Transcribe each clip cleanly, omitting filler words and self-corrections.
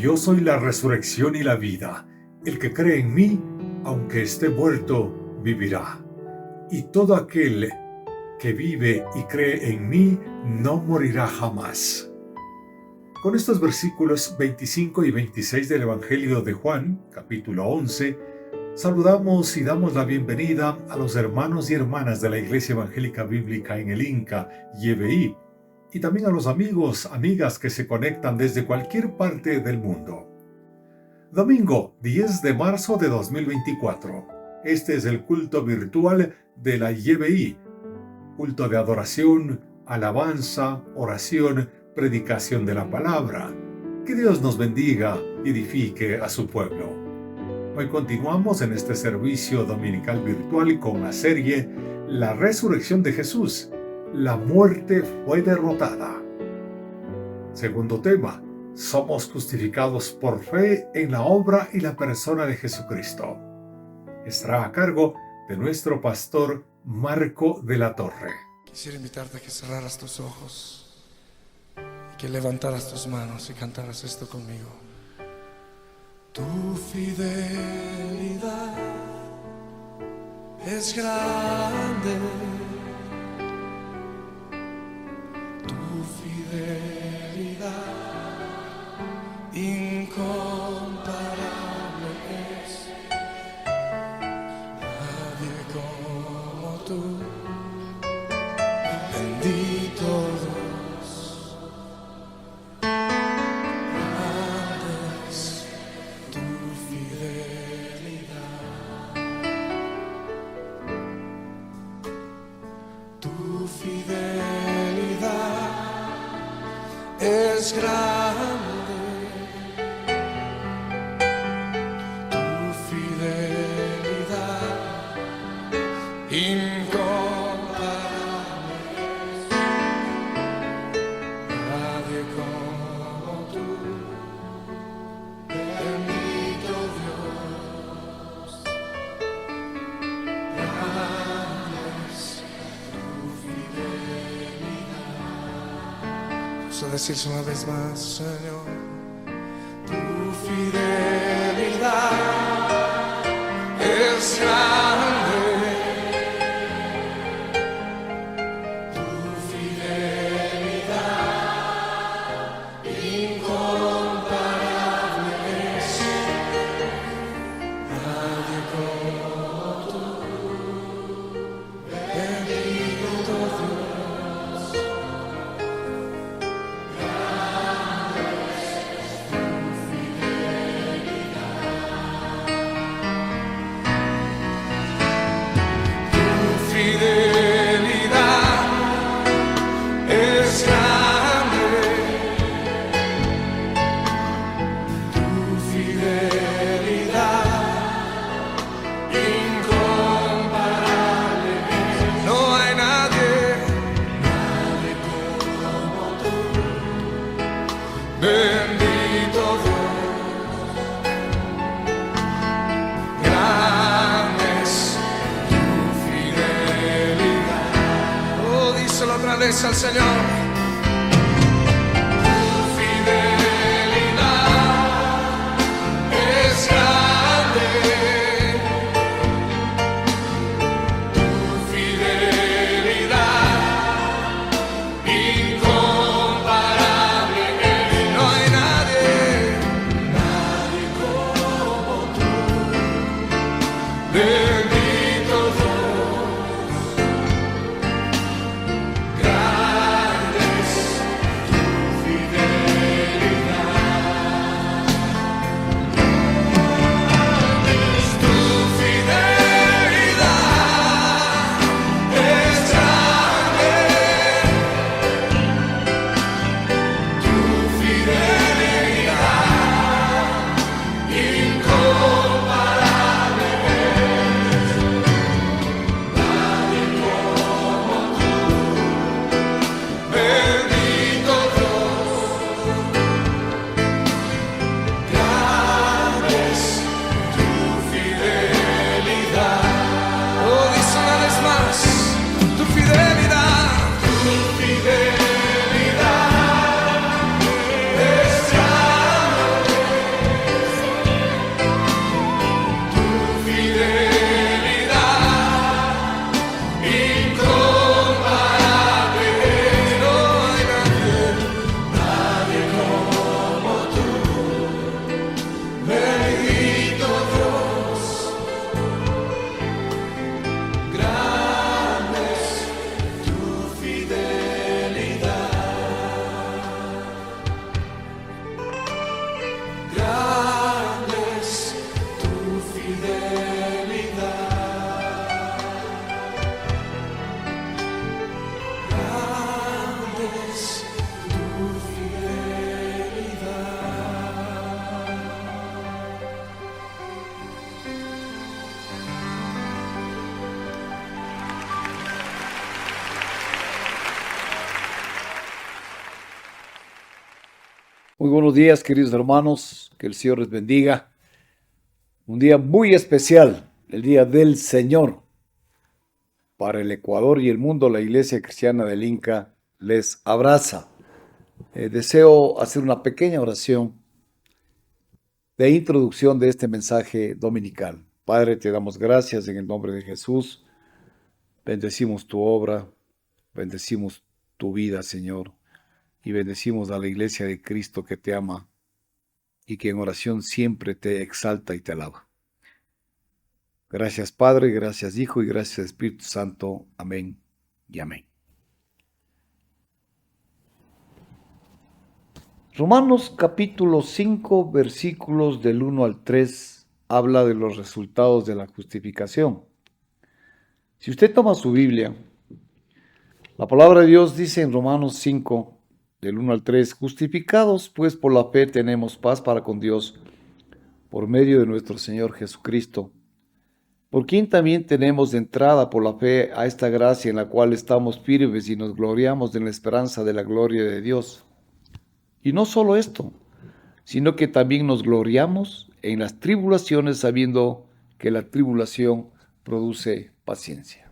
yo soy la resurrección y la vida. El que cree en mí, aunque esté muerto, vivirá. Y todo aquel que vive y cree en mí, no morirá jamás. Con estos versículos 25 y 26 del Evangelio de Juan, capítulo 11, saludamos y damos la bienvenida a los hermanos y hermanas de la Iglesia Evangélica Bíblica en el Inca, YBI, y también a los amigos, amigas que se conectan desde cualquier parte del mundo. Domingo 10 de marzo de 2024. Este es el culto virtual de la YBI, culto de adoración, alabanza, oración, predicación de la palabra. Que Dios nos bendiga y edifique a su pueblo. Hoy continuamos en este servicio dominical virtual con la serie La Resurrección de Jesús. La muerte fue derrotada. Segundo tema, somos justificados por fe en la obra y la persona de Jesucristo. Estará a cargo de nuestro pastor Marco de la Torre. Quisiera invitarte a que cerraras tus ojos y que levantaras tus manos y cantaras esto conmigo. Tu fidelidad es grande. Tu fidelidad incomparable es. Nadie como tú, bendito Dios. Grande es tu fidelidad. Tu fidelidad es grande. Tu fidelidad incomparable es. Nadie como tú, bendito Dios. Grande es tu fidelidad. Vamos a decirse una vez más, Señor. Tu fidelidad es grande. Tu fidelidad incomparable es. Nadie como tú, bendito Dios. Grande es tu fidelidad. Tu fidelidad es grande. Tu fidelidad incomparable es. No hay nadie como tú, bendito Dios. Grande es tu fidelidad. Oh, díselo otra vez al Señor. Tu fidelidad es grande. Tu fidelidad incomparable es. No hay nadie como tú, bendito Dios. Grande Muy buenos días, queridos hermanos, que el Señor les bendiga. Un día muy especial, el Día del Señor. Para el Ecuador y el mundo, la Iglesia Cristiana del Inca les abraza. Deseo hacer una pequeña oración de introducción de este mensaje dominical. Padre, te damos gracias en el nombre de Jesús. Bendecimos tu obra, bendecimos tu vida, Señor. Y bendecimos a la iglesia de Cristo que te ama y que en oración siempre te exalta y te alaba. Gracias Padre, gracias Hijo y gracias Espíritu Santo. Amén y amén. Romanos capítulo 5, versículos del 1 al 3, habla de los resultados de la justificación. Si usted toma su Biblia, la palabra de Dios dice en Romanos 5, del 1 al 3, justificados pues por la fe tenemos paz para con Dios por medio de nuestro Señor Jesucristo, por quien también tenemos entrada por la fe a esta gracia en la cual estamos firmes y nos gloriamos en la esperanza de la gloria de Dios. Y no solo esto, sino que también nos gloriamos en las tribulaciones sabiendo que la tribulación produce paciencia.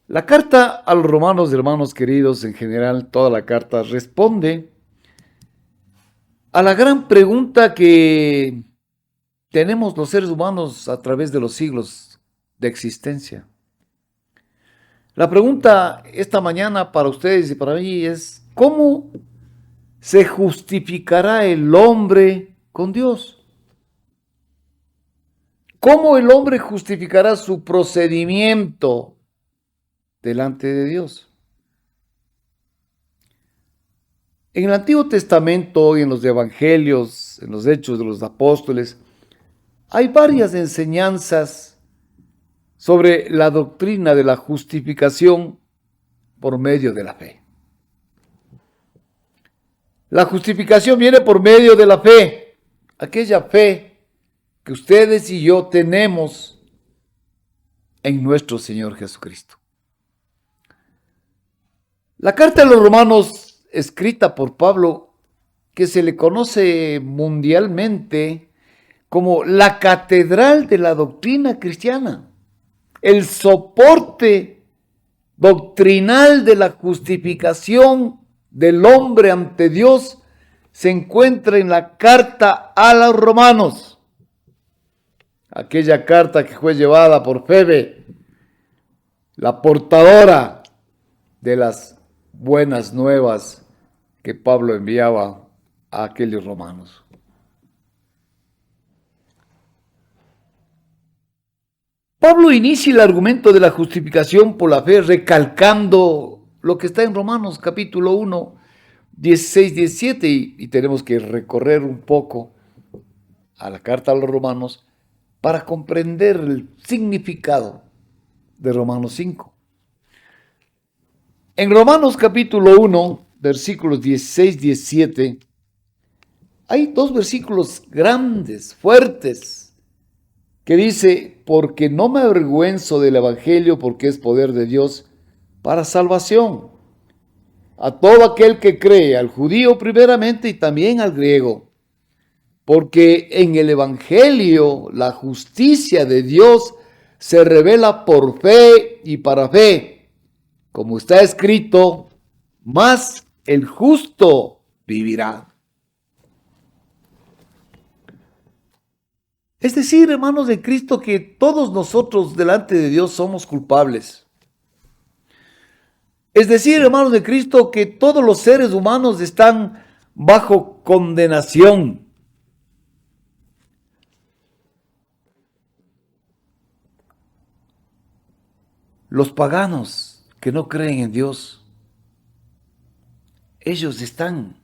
La carta a los romanos, hermanos queridos, en general, toda la carta responde a la gran pregunta que tenemos los seres humanos a través de los siglos de existencia. La pregunta esta mañana para ustedes y para mí es: ¿cómo se justificará el hombre con Dios? ¿Cómo el hombre justificará su procedimiento delante de Dios? En el Antiguo Testamento y en los Evangelios, en los Hechos de los Apóstoles, hay varias enseñanzas sobre la doctrina de la justificación por medio de la fe. La justificación viene por medio de la fe, aquella fe que ustedes y yo tenemos en nuestro Señor Jesucristo. La carta de los Romanos, escrita por Pablo, que se le conoce mundialmente como la catedral de la doctrina cristiana, el soporte doctrinal de la justificación del hombre ante Dios, se encuentra en la carta a los Romanos, aquella carta que fue llevada por Febe, la portadora de las buenas nuevas que Pablo enviaba a aquellos romanos. Pablo inicia el argumento de la justificación por la fe recalcando lo que está en Romanos capítulo 1, 16, 17 y tenemos que recorrer un poco a la carta a los romanos para comprender el significado de Romanos 5. En Romanos capítulo 1, versículos 16, 17, hay dos versículos grandes, fuertes, que dice: porque no me avergüenzo del evangelio, porque es poder de Dios para salvación a todo aquel que cree, al judío primeramente y también al griego. Porque en el evangelio la justicia de Dios se revela por fe y para fe, como está escrito: mas el justo vivirá. Es decir, hermanos de Cristo, que todos nosotros delante de Dios somos culpables. Es decir, hermanos de Cristo, que todos los seres humanos están bajo condenación. Los paganos que no creen en Dios, ellos están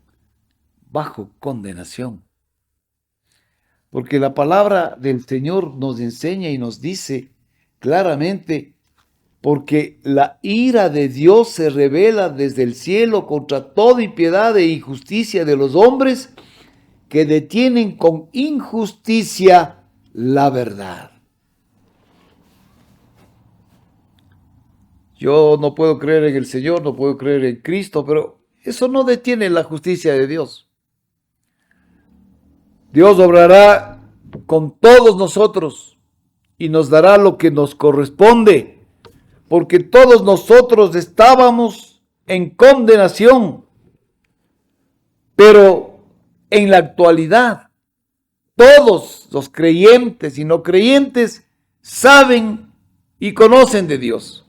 bajo condenación. Porque la palabra del Señor nos enseña y nos dice claramente, porque la ira de Dios se revela desde el cielo contra toda impiedad e injusticia de los hombres que detienen con injusticia la verdad. Yo no puedo creer en el Señor, no puedo creer en Cristo, pero eso no detiene la justicia de Dios. Dios obrará con todos nosotros y nos dará lo que nos corresponde, porque todos nosotros estábamos en condenación. Pero en la actualidad, todos los creyentes y no creyentes saben y conocen de Dios.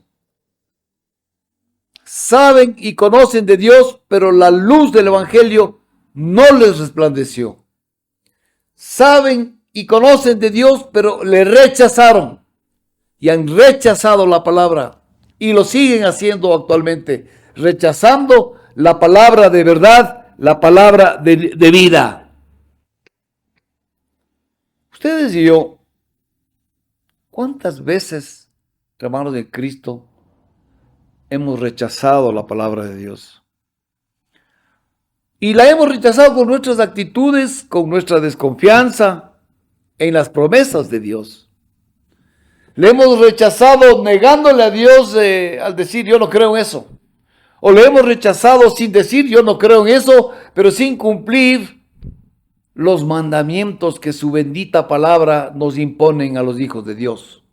Saben y conocen de Dios, pero la luz del Evangelio no les resplandeció. Saben y conocen de Dios, pero le rechazaron y han rechazado la palabra y lo siguen haciendo actualmente, rechazando la palabra de verdad, la palabra de vida. Ustedes y yo, ¿cuántas veces, hermanos de Cristo, hemos rechazado la palabra de Dios? Y la hemos rechazado con nuestras actitudes, con nuestra desconfianza en las promesas de Dios. Le hemos rechazado negándole a Dios al decir yo no creo en eso. O le hemos rechazado sin decir yo no creo en eso, pero sin cumplir los mandamientos que su bendita palabra nos imponen a los hijos de Dios.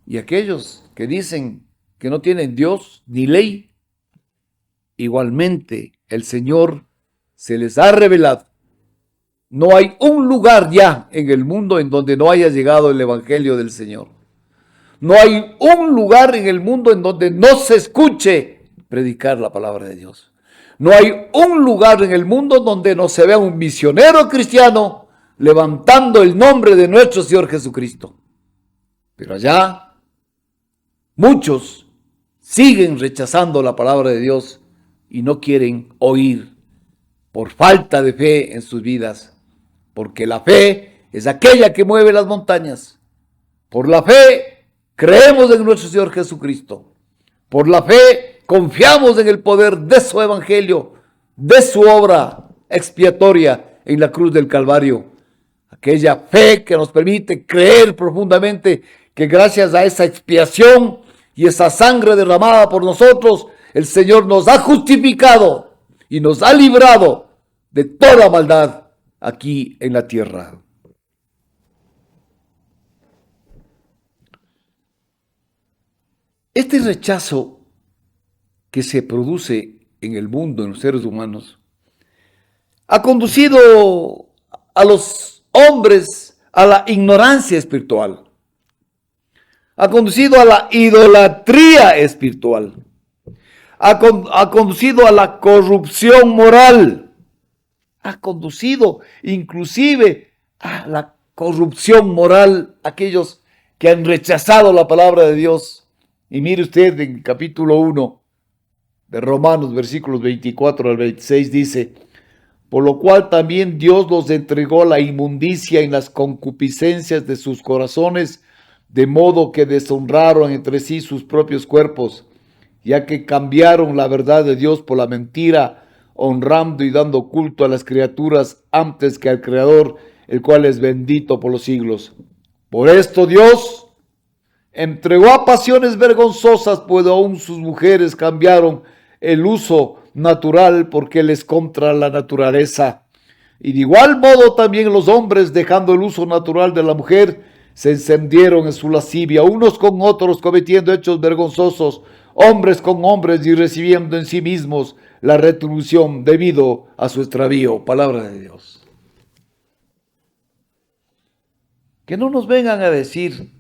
Y aquellos que dicen que no tienen Dios ni ley, igualmente el Señor se les ha revelado. No hay un lugar ya en el mundo en donde no haya llegado el Evangelio del Señor. No hay un lugar en el mundo en donde no se escuche predicar la palabra de Dios. No hay un lugar en el mundo donde no se vea un misionero cristiano levantando el nombre de nuestro Señor Jesucristo. Pero allá muchos siguen rechazando la palabra de Dios y no quieren oír por falta de fe en sus vidas. Porque la fe es aquella que mueve las montañas. Por la fe creemos en nuestro Señor Jesucristo. Por la fe confiamos en el poder de su evangelio, de su obra expiatoria en la cruz del Calvario. Aquella fe que nos permite creer profundamente que gracias a esa expiación y esa sangre derramada por nosotros, el Señor nos ha justificado y nos ha librado de toda maldad aquí en la tierra. Este rechazo que se produce en el mundo, en los seres humanos, ha conducido a los hombres a la ignorancia espiritual, ha conducido a la idolatría espiritual, ha conducido a la corrupción moral, ha conducido inclusive a la corrupción moral aquellos que han rechazado la palabra de Dios. Y mire usted en capítulo 1 de Romanos, versículos 24 al 26, dice: por lo cual también Dios los entregó a la inmundicia en las concupiscencias de sus corazones, de modo que deshonraron entre sí sus propios cuerpos, ya que cambiaron la verdad de Dios por la mentira, honrando y dando culto a las criaturas antes que al Creador, el cual es bendito por los siglos. Por esto Dios entregó a pasiones vergonzosas, pues aún sus mujeres cambiaron el uso natural porque les contra la naturaleza. Y de igual modo también los hombres, dejando el uso natural de la mujer, se encendieron en su lascivia, unos con otros, cometiendo hechos vergonzosos, hombres con hombres, y recibiendo en sí mismos la retribución debido a su extravío. Palabra de Dios. Que no nos vengan a decir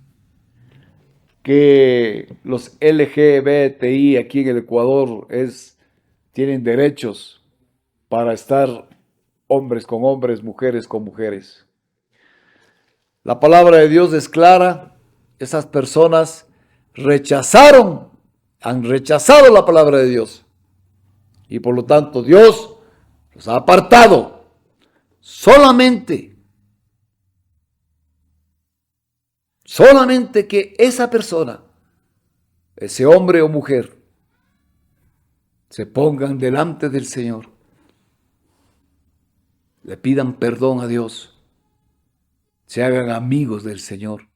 que los LGBTI aquí en el Ecuador tienen derechos para estar hombres con hombres, mujeres con mujeres. La palabra de Dios es clara. Esas personas han rechazado la palabra de Dios. Y por lo tanto Dios los ha apartado solamente Solamente que esa persona, ese hombre o mujer, se pongan delante del Señor, le pidan perdón a Dios, se hagan amigos del Señor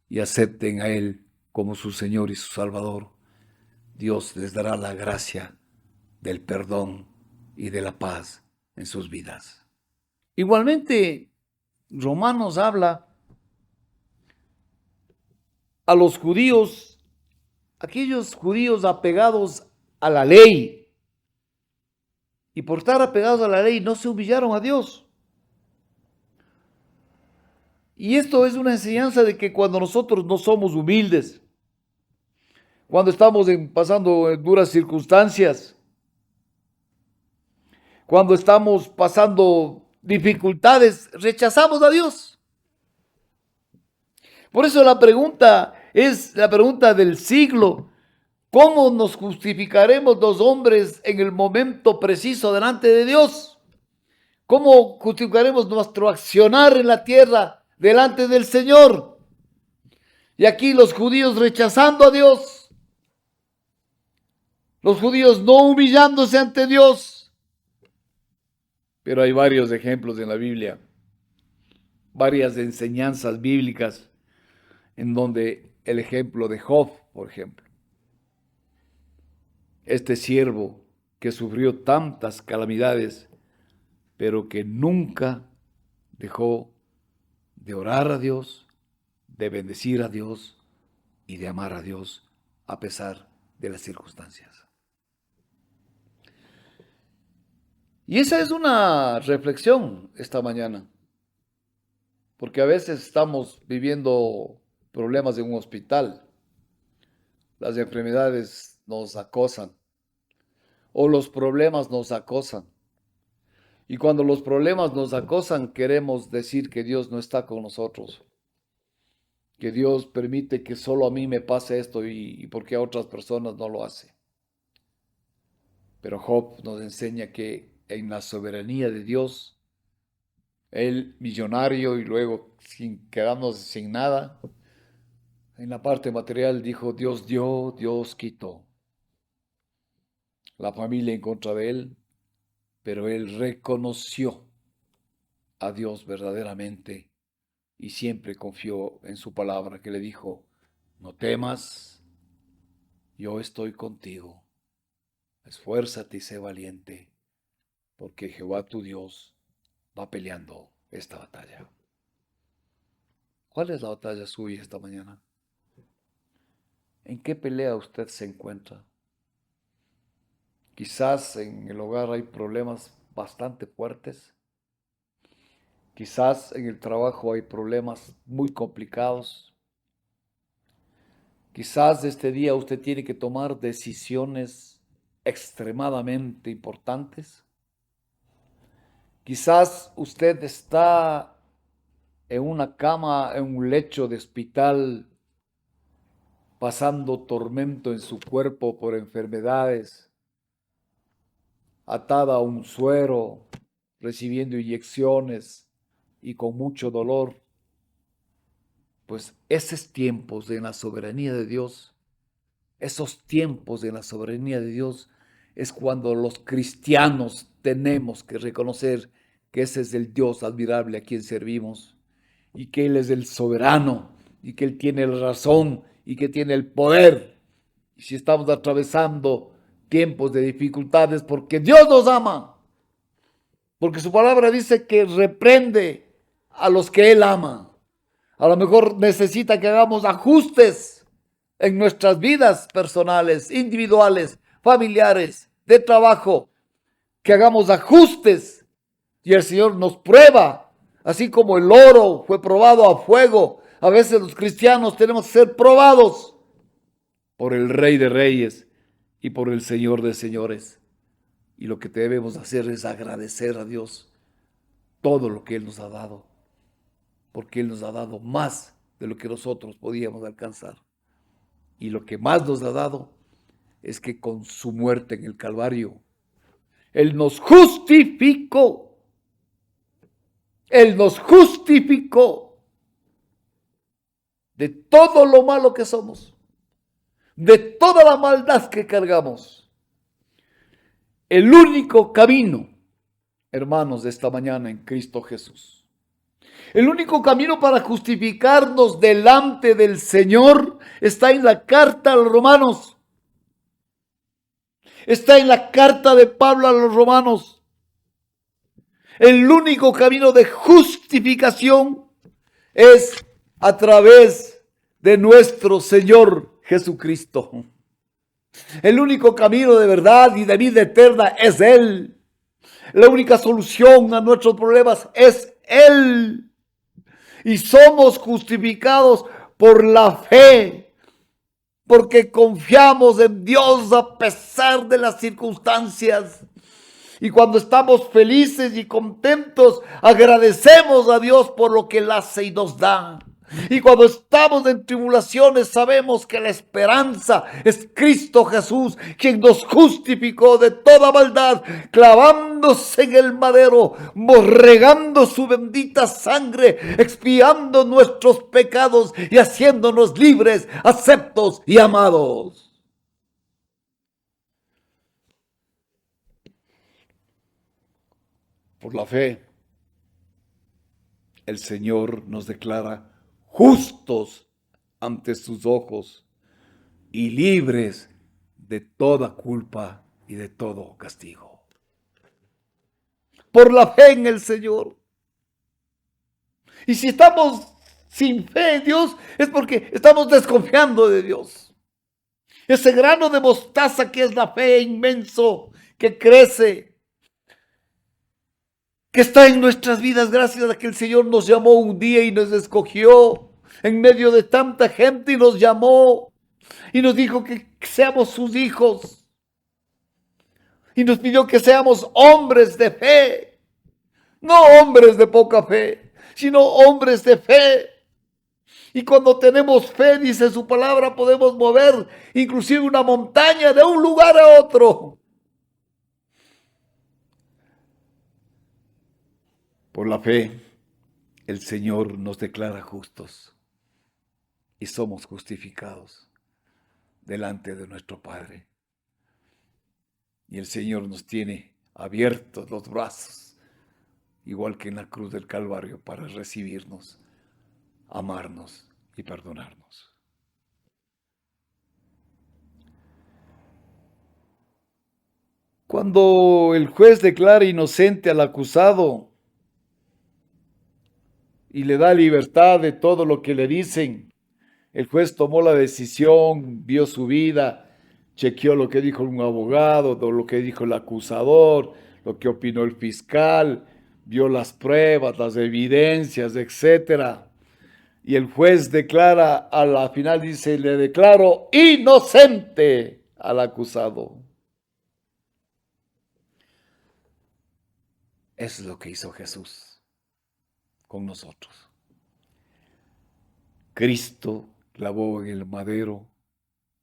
y acepten a Él como su Señor y su Salvador. Dios les dará la gracia del perdón y de la paz en sus vidas. Igualmente, Romanos habla a los judíos, aquellos judíos apegados a la ley, y por estar apegados a la ley no se humillaron a Dios. Y esto es una enseñanza de que cuando nosotros no somos humildes, cuando estamos pasando duras circunstancias, cuando estamos pasando dificultades, rechazamos a Dios. Por eso la pregunta es la pregunta del siglo. ¿Cómo nos justificaremos los hombres en el momento preciso delante de Dios? ¿Cómo justificaremos nuestro accionar en la tierra delante del Señor? Y aquí los judíos rechazando a Dios. Los judíos no humillándose ante Dios. Pero hay varios ejemplos en la Biblia, varias enseñanzas bíblicas, en donde el ejemplo de Job, por ejemplo, este siervo que sufrió tantas calamidades, pero que nunca dejó de orar a Dios, de bendecir a Dios y de amar a Dios a pesar de las circunstancias. Y esa es una reflexión esta mañana, porque a veces estamos viviendo problemas en un hospital, las enfermedades nos acosan o los problemas nos acosan. Y cuando los problemas nos acosan, queremos decir que Dios no está con nosotros, que Dios permite que solo a mí me pase esto y porque a otras personas no lo hace. Pero Job nos enseña que en la soberanía de Dios, él millonario y luego quedándose sin nada, en la parte material dijo: Dios dio, Dios quitó. La familia en contra de él, pero él reconoció a Dios verdaderamente y siempre confió en su palabra que le dijo: no temas, yo estoy contigo, esfuérzate y sé valiente, porque Jehová tu Dios va peleando esta batalla. ¿Cuál es la batalla suya esta mañana? ¿En qué pelea usted se encuentra? Quizás en el hogar hay problemas bastante fuertes. Quizás en el trabajo hay problemas muy complicados. Quizás este día usted tiene que tomar decisiones extremadamente importantes. Quizás usted está en una cama, en un lecho de hospital, pasando tormento en su cuerpo por enfermedades, atada a un suero, recibiendo inyecciones y con mucho dolor. Pues esos tiempos de la soberanía de Dios, esos tiempos de la soberanía de Dios, es cuando los cristianos tenemos que reconocer que ese es el Dios admirable a quien servimos y que Él es el soberano y que Él tiene la razón y que tiene el poder. Y si estamos atravesando tiempos de dificultades, porque Dios nos ama, porque su palabra dice que reprende a los que Él ama. A lo mejor necesita que hagamos ajustes en nuestras vidas personales, individuales, familiares, de trabajo, que hagamos ajustes y el Señor nos prueba, así como el oro fue probado a fuego. A veces los cristianos tenemos que ser probados por el Rey de Reyes y por el Señor de Señores. Y lo que debemos hacer es agradecer a Dios todo lo que Él nos ha dado, porque Él nos ha dado más de lo que nosotros podíamos alcanzar. Y lo que más nos ha dado es que con su muerte en el Calvario, Él nos justificó. Él nos justificó. de todo lo malo que somos, de toda la maldad que cargamos. El único camino, hermanos, de esta mañana en Cristo Jesús, el único camino para justificarnos delante del Señor está en la carta a los Romanos. Está en la carta de Pablo a los Romanos. El único camino de justificación es a través de nuestro Señor Jesucristo. El único camino de verdad y de vida eterna es Él. La única solución a nuestros problemas es Él. Y somos justificados por la fe, porque confiamos en Dios a pesar de las circunstancias. Y cuando estamos felices y contentos, agradecemos a Dios por lo que Él hace y nos da. Y cuando estamos en tribulaciones, sabemos que la esperanza es Cristo Jesús, quien nos justificó de toda maldad, clavándose en el madero, regando su bendita sangre, expiando nuestros pecados y haciéndonos libres, aceptos y amados. Por la fe, el Señor nos declara justos ante sus ojos y libres de toda culpa y de todo castigo. Por la fe en el Señor. Y si estamos sin fe en Dios, es porque estamos desconfiando de Dios. Ese grano de mostaza que es la fe inmenso, que crece, que está en nuestras vidas gracias a que el Señor nos llamó un día y nos escogió en medio de tanta gente y nos llamó y nos dijo que seamos sus hijos y nos pidió que seamos hombres de fe, no hombres de poca fe, sino hombres de fe. Y cuando tenemos fe, dice su palabra, podemos mover inclusive una montaña de un lugar a otro. Por la fe, el Señor nos declara justos y somos justificados delante de nuestro Padre. Y el Señor nos tiene abiertos los brazos, igual que en la cruz del Calvario, para recibirnos, amarnos y perdonarnos. Cuando el juez declara inocente al acusado y le da libertad de todo lo que le dicen, el juez tomó la decisión, vio su vida, chequeó lo que dijo un abogado, lo que dijo el acusador, lo que opinó el fiscal, vio las pruebas, las evidencias, etc. Y el juez declara, a la final dice, le declaro inocente al acusado. Eso es lo que hizo Jesús con nosotros. Cristo clavó en el madero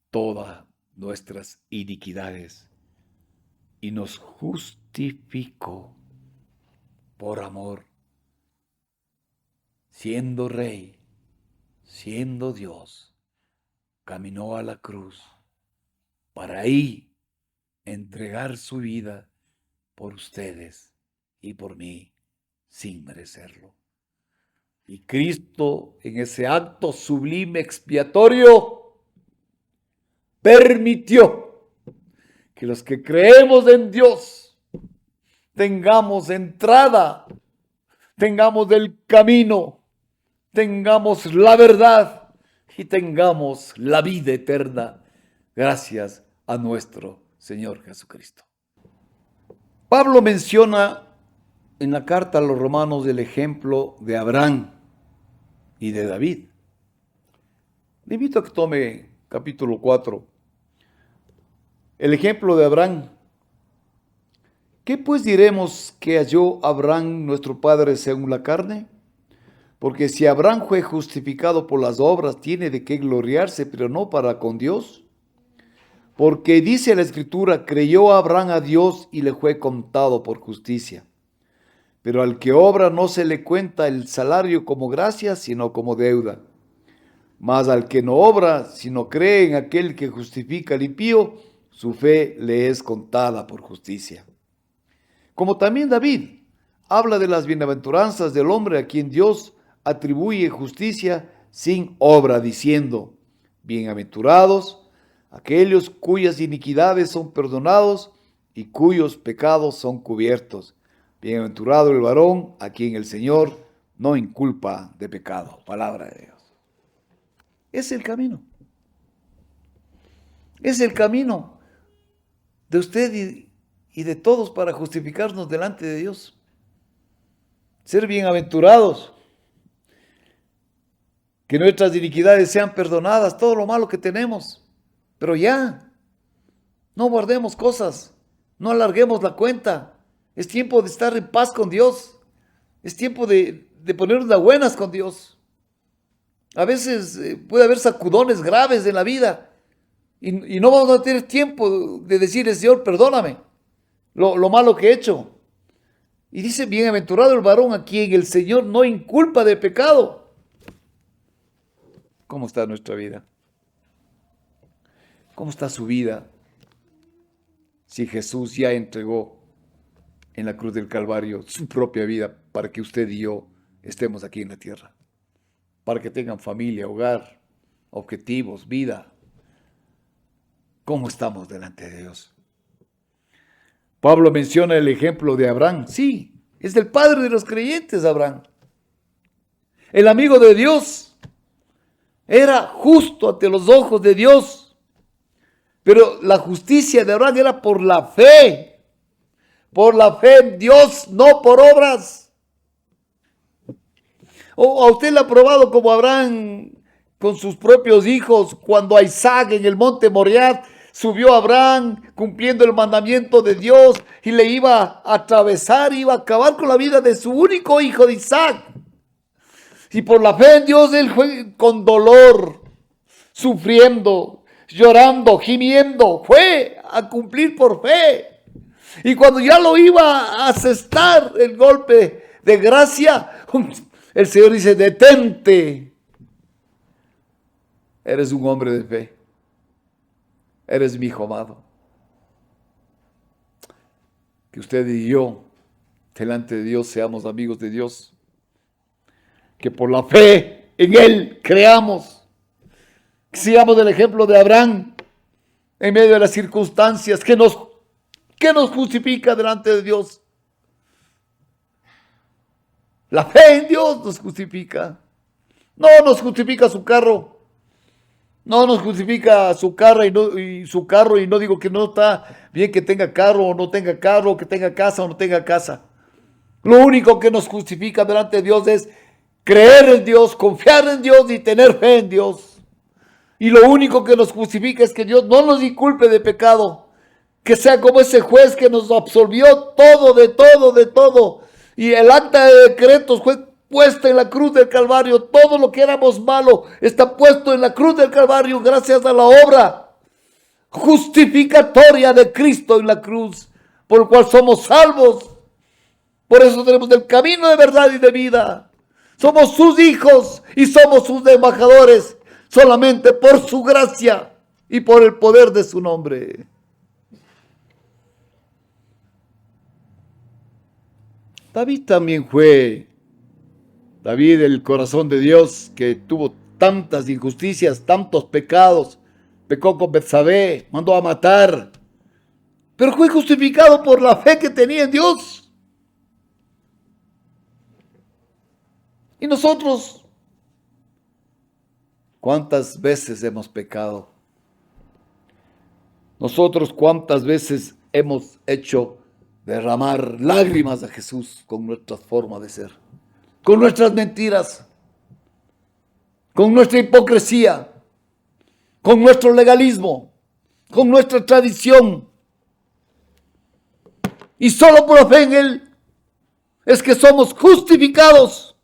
todas nuestras iniquidades y nos justificó por amor, siendo Rey, siendo Dios, caminó a la cruz para ahí entregar su vida por ustedes y por mí sin merecerlo. Y Cristo, en ese acto sublime expiatorio, permitió que los que creemos en Dios tengamos entrada, tengamos el camino, tengamos la verdad y tengamos la vida eterna gracias a nuestro Señor Jesucristo. Pablo menciona en la carta a los romanos el ejemplo de Abraham y de David. Le invito a que tome capítulo 4, el ejemplo de Abraham. ¿Qué pues diremos que halló Abraham nuestro padre según la carne? Porque si Abraham fue justificado por las obras, tiene de qué gloriarse, pero no para con Dios. Porque dice la Escritura, creyó Abraham a Dios y le fue contado por justicia. Pero al que obra no se le cuenta el salario como gracia, sino como deuda. Mas al que no obra, sino cree en aquel que justifica al impío, su fe le es contada por justicia. Como también David habla de las bienaventuranzas del hombre a quien Dios atribuye justicia sin obra, diciendo: bienaventurados aquellos cuyas iniquidades son perdonados y cuyos pecados son cubiertos. Bienaventurado el varón a quien el Señor no inculpa de pecado. Palabra de Dios. Es el camino. Es el camino de usted y de todos para justificarnos delante de Dios. Ser bienaventurados. Que nuestras iniquidades sean perdonadas, todo lo malo que tenemos. Pero ya, no guardemos cosas, no alarguemos la cuenta. Es tiempo de estar en paz con Dios. Es tiempo de ponernos a buenas con Dios. A veces puede haber sacudones graves en la vida y no vamos a tener tiempo de decirle: Señor, perdóname lo malo que he hecho. Y dice: bienaventurado el varón a quien el Señor no inculpa de pecado. ¿Cómo está nuestra vida? ¿Cómo está su vida? Si Jesús ya entregó en la cruz del Calvario su propia vida para que usted y yo estemos aquí en la tierra, para que tengan familia, hogar, objetivos, vida. ¿Cómo estamos delante de Dios? Pablo menciona el ejemplo de Abraham. Sí, es el padre de los creyentes, Abraham. El amigo de Dios. Era justo ante los ojos de Dios. Pero la justicia de Abraham era por la fe. Por la fe en Dios, no por obras. O a usted le ha probado como Abraham con sus propios hijos, cuando a Isaac en el monte Moriah subió Abraham cumpliendo el mandamiento de Dios y le iba a atravesar, iba a acabar con la vida de su único hijo de Isaac. Y por la fe en Dios él fue con dolor, sufriendo, llorando, gimiendo, fue a cumplir por fe. Y cuando ya lo iba a asestar el golpe de gracia, el Señor dice: detente. Eres un hombre de fe. Eres mi hijo amado. Que usted y yo, delante de Dios, seamos amigos de Dios. Que por la fe en Él creamos. Que sigamos el ejemplo de Abraham en medio de las circunstancias que nos justifica delante de Dios. La fe en Dios nos justifica. No nos justifica su carro. No nos justifica su carro y no digo que no está bien que tenga carro o no tenga carro, que tenga casa o no tenga casa. Lo único que nos justifica delante de Dios es creer en Dios, confiar en Dios y tener fe en Dios. Y lo único que nos justifica es que Dios no nos inculpe de pecado. Que sea como ese juez que nos absolvió todo, de todo. Y el acta de decretos fue puesta en la cruz del Calvario. Todo lo que éramos malo está puesto en la cruz del Calvario gracias a la obra justificatoria de Cristo en la cruz, por el cual somos salvos. Por eso tenemos el camino de verdad y de vida. Somos sus hijos y somos sus embajadores solamente por su gracia y por el poder de su nombre. David también fue el corazón de Dios, que tuvo tantas injusticias, tantos pecados. Pecó con Betsabé, mandó a matar, pero fue justificado por la fe que tenía en Dios. Y nosotros, ¿cuántas veces hemos pecado? Nosotros, ¿cuántas veces hemos hecho derramar lágrimas a Jesús con nuestra forma de ser, con nuestras mentiras, con nuestra hipocresía, con nuestro legalismo, con nuestra tradición? Y solo por la fe en Él es que somos justificados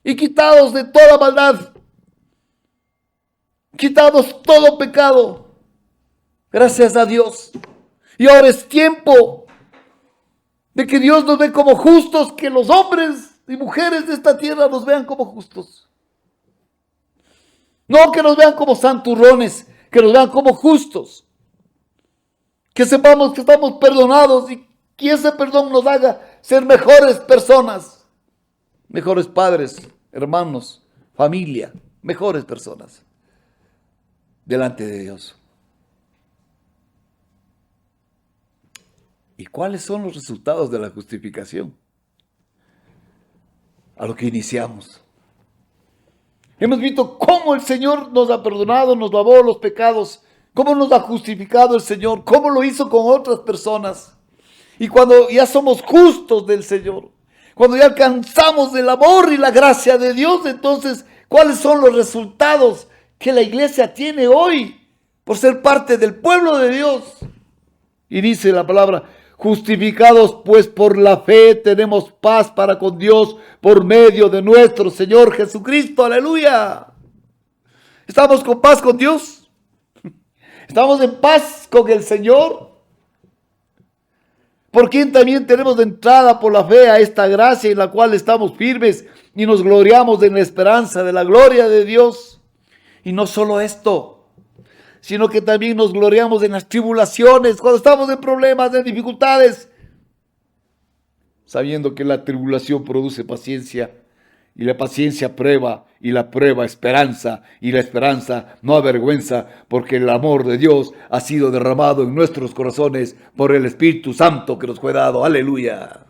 y quitados de toda maldad, quitados todo pecado, gracias a Dios. Y ahora es tiempo de que Dios nos ve como justos, que los hombres y mujeres de esta tierra nos vean como justos. No que nos vean como santurrones, que nos vean como justos. Que sepamos que estamos perdonados y que ese perdón nos haga ser mejores personas, mejores padres, hermanos, familia, mejores personas delante de Dios. ¿Y cuáles son los resultados de la justificación? A lo que iniciamos. Hemos visto cómo el Señor nos ha perdonado, nos lavó los pecados, cómo nos ha justificado el Señor, cómo lo hizo con otras personas. Y cuando ya somos justos del Señor, cuando ya alcanzamos el amor y la gracia de Dios, entonces, ¿cuáles son los resultados que la iglesia tiene hoy por ser parte del pueblo de Dios? Y dice la palabra: justificados pues por la fe tenemos paz para con Dios por medio de nuestro Señor Jesucristo. Aleluya. ¿Estamos con paz con Dios? ¿Estamos en paz con el Señor? Por quien también tenemos de entrada por la fe a esta gracia en la cual estamos firmes y nos gloriamos en la esperanza de la gloria de Dios. Y no solo esto, sino que también nos gloriamos en las tribulaciones, cuando estamos en problemas, en dificultades, sabiendo que la tribulación produce paciencia, y la paciencia prueba, y la prueba esperanza, y la esperanza no avergüenza, porque el amor de Dios ha sido derramado en nuestros corazones por el Espíritu Santo que nos fue dado. Aleluya.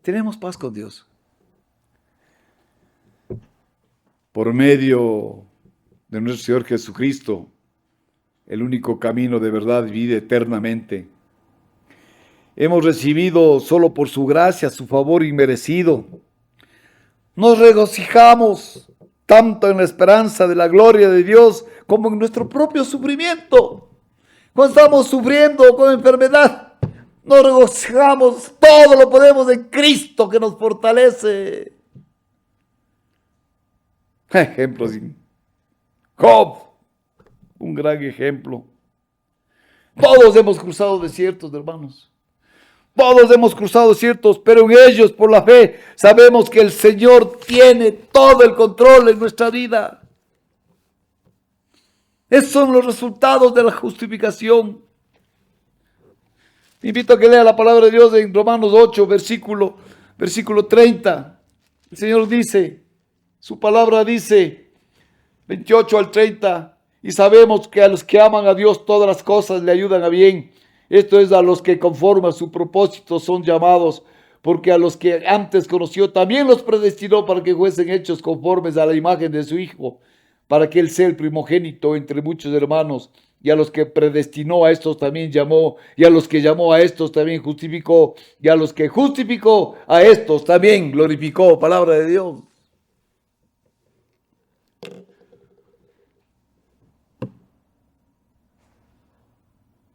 Tenemos paz con Dios por medio de nuestro Señor Jesucristo, el único camino de verdad y vida eternamente. Hemos recibido solo por su gracia, su favor inmerecido. Nos regocijamos tanto en la esperanza de la gloria de Dios como en nuestro propio sufrimiento. Cuando estamos sufriendo con enfermedad, nos regocijamos, todo lo podemos en Cristo que nos fortalece. Ejemplos. Job, un gran ejemplo. Todos hemos cruzado desiertos, hermanos. Todos hemos cruzado desiertos, pero en ellos, por la fe, sabemos que el Señor tiene todo el control en nuestra vida. Esos son los resultados de la justificación. Te invito a que lea la palabra de Dios en Romanos 8, versículo 30. El Señor dice, su palabra dice, 28 al 30, y sabemos que a los que aman a Dios todas las cosas le ayudan a bien. Esto es, a los que conforme a su propósito son llamados, porque a los que antes conoció también los predestinó para que fuesen hechos conformes a la imagen de su Hijo, para que Él sea el primogénito entre muchos hermanos. Y a los que predestinó a estos también llamó, y a los que llamó a estos también justificó, y a los que justificó a estos también glorificó. Palabra de Dios.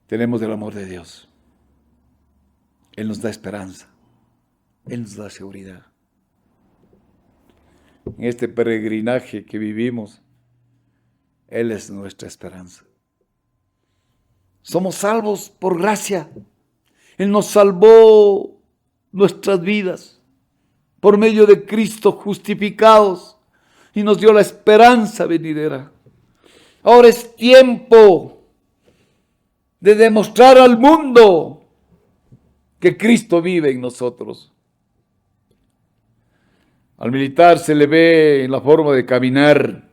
Tenemos el amor de Dios. Él nos da esperanza. Él nos da seguridad. En este peregrinaje que vivimos, Él es nuestra esperanza. Somos salvos por gracia. Él nos salvó nuestras vidas por medio de Cristo, justificados, y nos dio la esperanza venidera. Ahora es tiempo de demostrar al mundo que Cristo vive en nosotros. Al militar se le ve en la forma de caminar.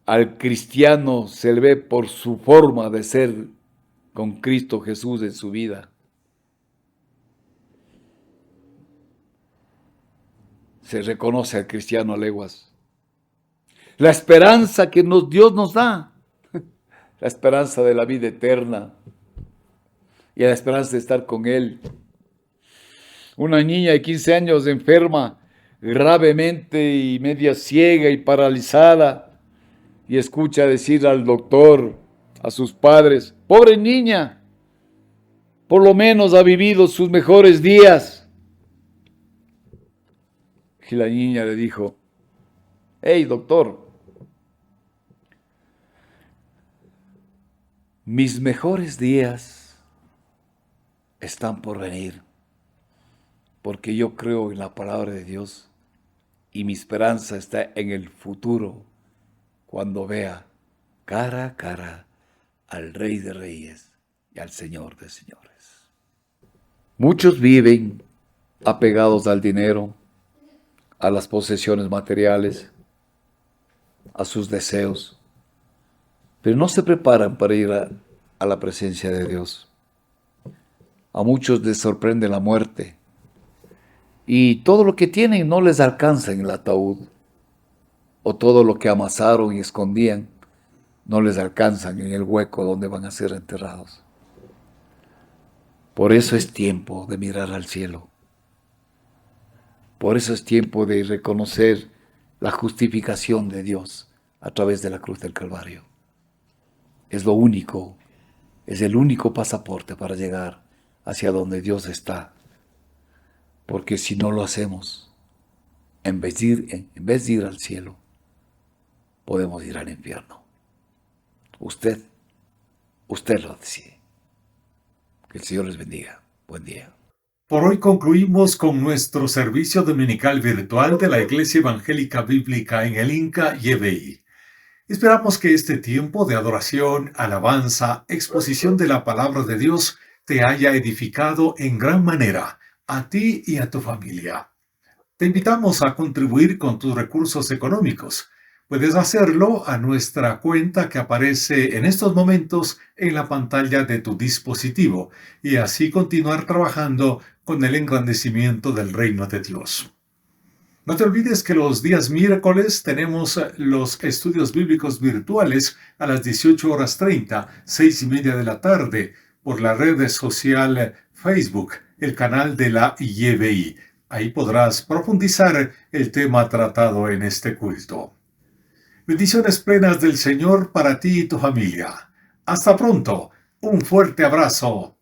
Al cristiano se le ve por su forma de ser con Cristo Jesús en su vida. Se reconoce al cristiano a leguas. La esperanza que Dios nos da. La esperanza de la vida eterna y la esperanza de estar con Él. Una niña de 15 años enferma gravemente y media ciega y paralizada, y escucha decir al doctor, a sus padres: pobre niña, por lo menos ha vivido sus mejores días. Y la niña le dijo: hey, doctor, mis mejores días están por venir. porque yo creo en la palabra de Dios y mi esperanza está en el futuro, cuando vea cara a cara al Rey de Reyes y al Señor de Señores. Muchos viven apegados al dinero, a las posesiones materiales, a sus deseos, pero no se preparan para ir a la presencia de Dios. A muchos les sorprende la muerte y todo lo que tienen no les alcanza en el ataúd, o todo lo que amasaron y escondían no les alcanzan en el hueco donde van a ser enterrados. Por eso es tiempo de mirar al cielo. Por eso es tiempo de reconocer la justificación de Dios a través de la cruz del Calvario. Es lo único, es el único pasaporte para llegar hacia donde Dios está. Porque si no lo hacemos, en vez de ir al cielo, podemos ir al infierno. Usted lo decide. Que el Señor les bendiga. Buen día. Por hoy concluimos con nuestro servicio dominical virtual de la Iglesia Evangélica Bíblica en el Inca Yebeí. Esperamos que este tiempo de adoración, alabanza, exposición de la palabra de Dios te haya edificado en gran manera, a ti y a tu familia. Te invitamos a contribuir con tus recursos económicos. Puedes hacerlo a nuestra cuenta que aparece en estos momentos en la pantalla de tu dispositivo y así continuar trabajando con el engrandecimiento del reino de Dios. No te olvides que los días miércoles tenemos los estudios bíblicos virtuales a las 18:30, 6:30 de la tarde, por la red social Facebook, el canal de la YBI. Ahí podrás profundizar el tema tratado en este culto. Bendiciones plenas del Señor para ti y tu familia. Hasta pronto. Un fuerte abrazo